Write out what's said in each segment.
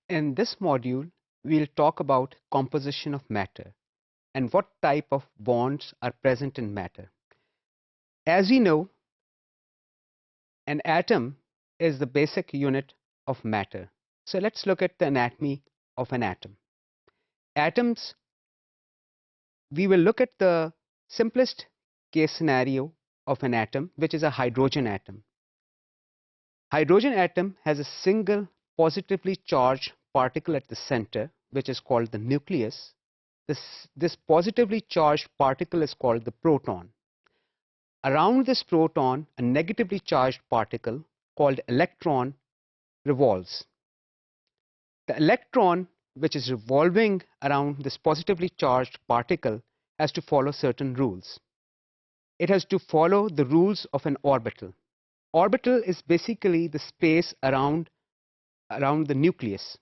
In this module, we'll talk about composition of matter and what type of bonds are present in matter. As we know, an atom is the basic unit of matter. So let's look at the anatomy of an atom. Atoms, we will look at the simplest case scenario of an atom, which is a hydrogen atom. Hydrogen atom has a single positively charged particle at the center, which is called the nucleus. This positively charged particle is called the proton. Around this proton, a negatively charged particle called electron revolves. The electron, which is revolving around this positively charged particle, has to follow certain rules. It has to follow the rules of an orbital. Orbital is basically the space around the nucleus.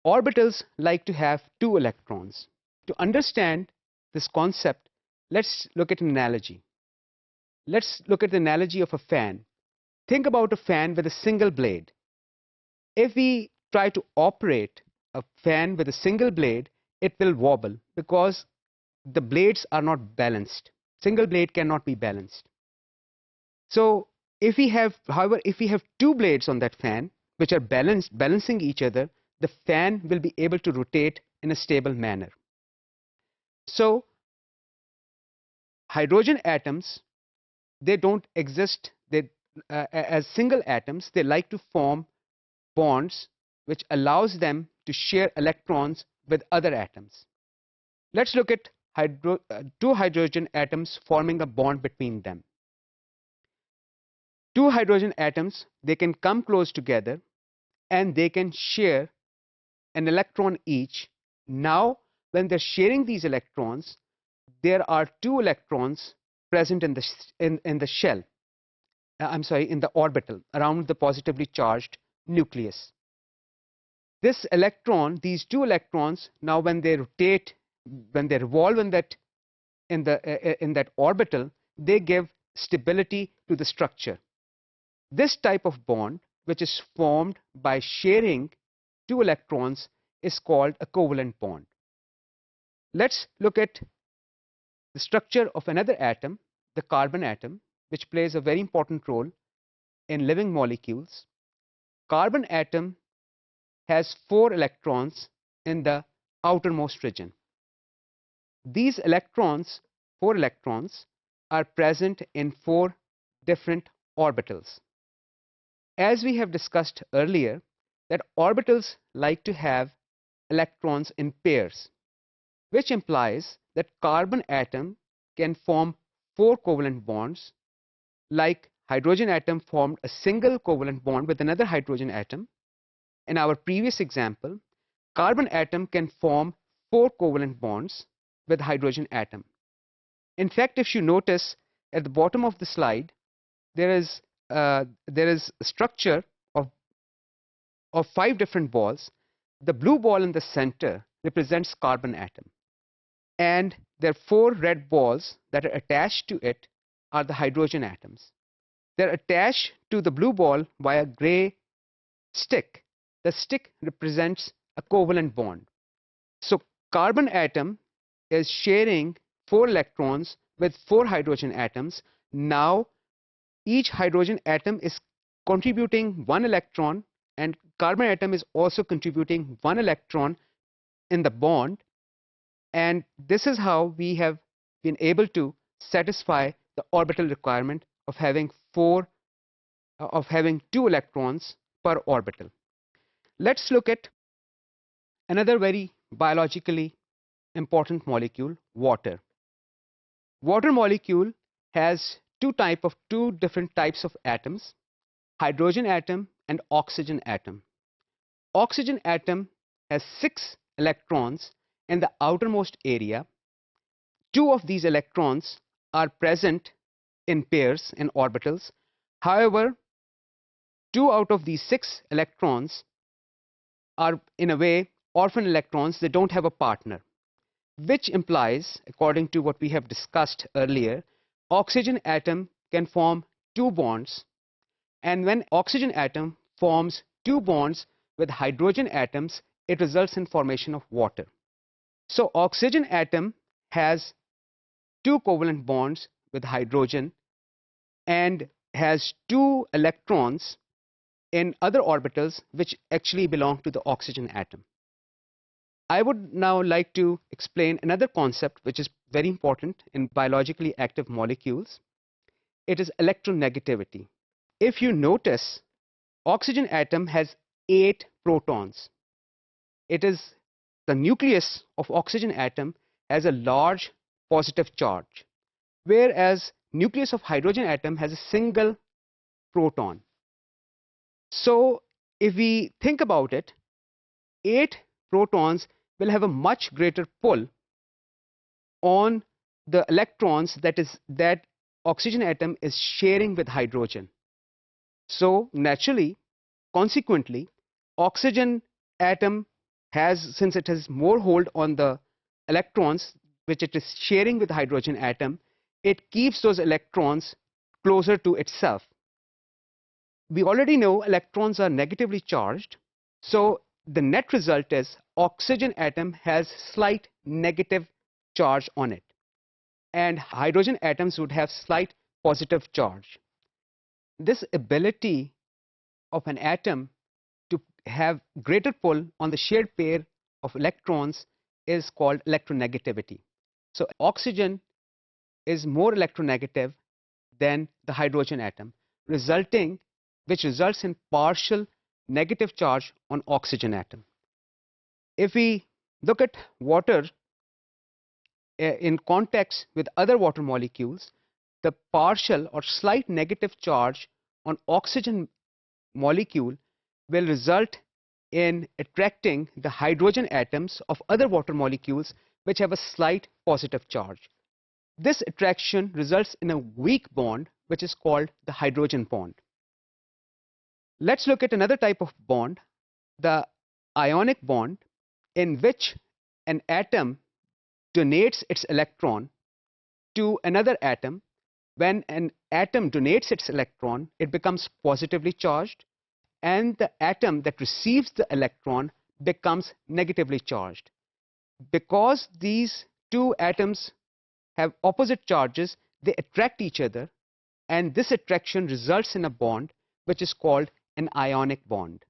Orbitals like to have two electrons. To understand this concept, let's look at an analogy. Let's look at the analogy of a fan. Think about a fan with a single blade. If we try to operate a fan with a single blade, it will wobble because the blades are not balanced. Single blade cannot be balanced. So however, if we have two blades on that fan which are balancing each other, the fan will be able to rotate in a stable manner. So hydrogen atoms, they don't exist as single atoms. They like to form bonds which allows them to share electrons with other atoms. Let's look at two hydrogen atoms forming a bond between them. Two hydrogen atoms, they can come close together and they can share an electron each. Now, when they're sharing these electrons, there are two electrons present in the shell. In the orbital around the positively charged nucleus. This electron, these two electrons, now when they rotate, when they revolve in that orbital, they give stability to the structure. This type of bond, which is formed by sharing two electrons, is called a covalent bond. Let's look at the structure of another atom, the carbon atom, which plays a very important role in living molecules. Carbon atom has 4 electrons in the outermost region. These electrons, 4 electrons, are present in 4 different orbitals. As we have discussed earlier, that orbitals like to have electrons in pairs, which implies that carbon atom can form 4 covalent bonds, like hydrogen atom formed a single covalent bond with another hydrogen atom. In our previous example, carbon atom can form 4 covalent bonds with hydrogen atom. In fact, if you notice at the bottom of the slide, there is a structure of 5 different balls. The blue ball in the center represents carbon atom, and there are 4 red balls that are attached to it are the hydrogen atoms. They're attached to the blue ball by a gray stick. The stick represents a covalent bond. So carbon atom is sharing 4 electrons with 4 hydrogen atoms. Now each hydrogen atom is contributing 1 electron, and carbon atom is also contributing 1 electron in the bond, and this is how we have been able to satisfy the orbital requirement of having 2 electrons per orbital. Let's look at another very biologically important molecule, water. Water molecule has two different types of atoms, hydrogen atom and oxygen atom. Oxygen atom has 6 electrons in the outermost area. 2 of these electrons are present in pairs in orbitals. However, 2 out of these 6 electrons are in a way orphan electrons. They don't have a partner, which implies, according to what we have discussed earlier, oxygen atom can form 2 bonds, and when oxygen atom forms 2 bonds with hydrogen atoms, it results in formation of water. So oxygen atom has two covalent bonds with hydrogen and has two electrons in other orbitals which actually belong to the oxygen atom. I would now like to explain another concept which is very important in biologically active molecules. It is electronegativity. If you notice, oxygen atom has 8 protons. It is the nucleus of oxygen atom has a large positive charge, whereas nucleus of hydrogen atom has a single proton. So if we think about it, 8 protons will have a much greater pull on the electrons that oxygen atom is sharing with hydrogen. So naturally, consequently, oxygen atom has, since it has more hold on the electrons which it is sharing with hydrogen atom, it keeps those electrons closer to itself. We already know electrons are negatively charged, so the net result is oxygen atom has slight negative charge on it, and hydrogen atoms would have slight positive charge. This ability of an atom to have greater pull on the shared pair of electrons is called electronegativity. So oxygen is more electronegative than the hydrogen atom, which results in partial negative charge on oxygen atom. If we look at water in context with other water molecules, the partial or slight negative charge on oxygen molecule will result in attracting the hydrogen atoms of other water molecules which have a slight positive charge. This attraction results in a weak bond which is called the hydrogen bond. Let's look at another type of bond, the ionic bond, in which an atom donates its electron to another atom. When an atom donates its electron, it becomes positively charged, and the atom that receives the electron becomes negatively charged. Because these two atoms have opposite charges, they attract each other, and this attraction results in a bond which is called an ionic bond.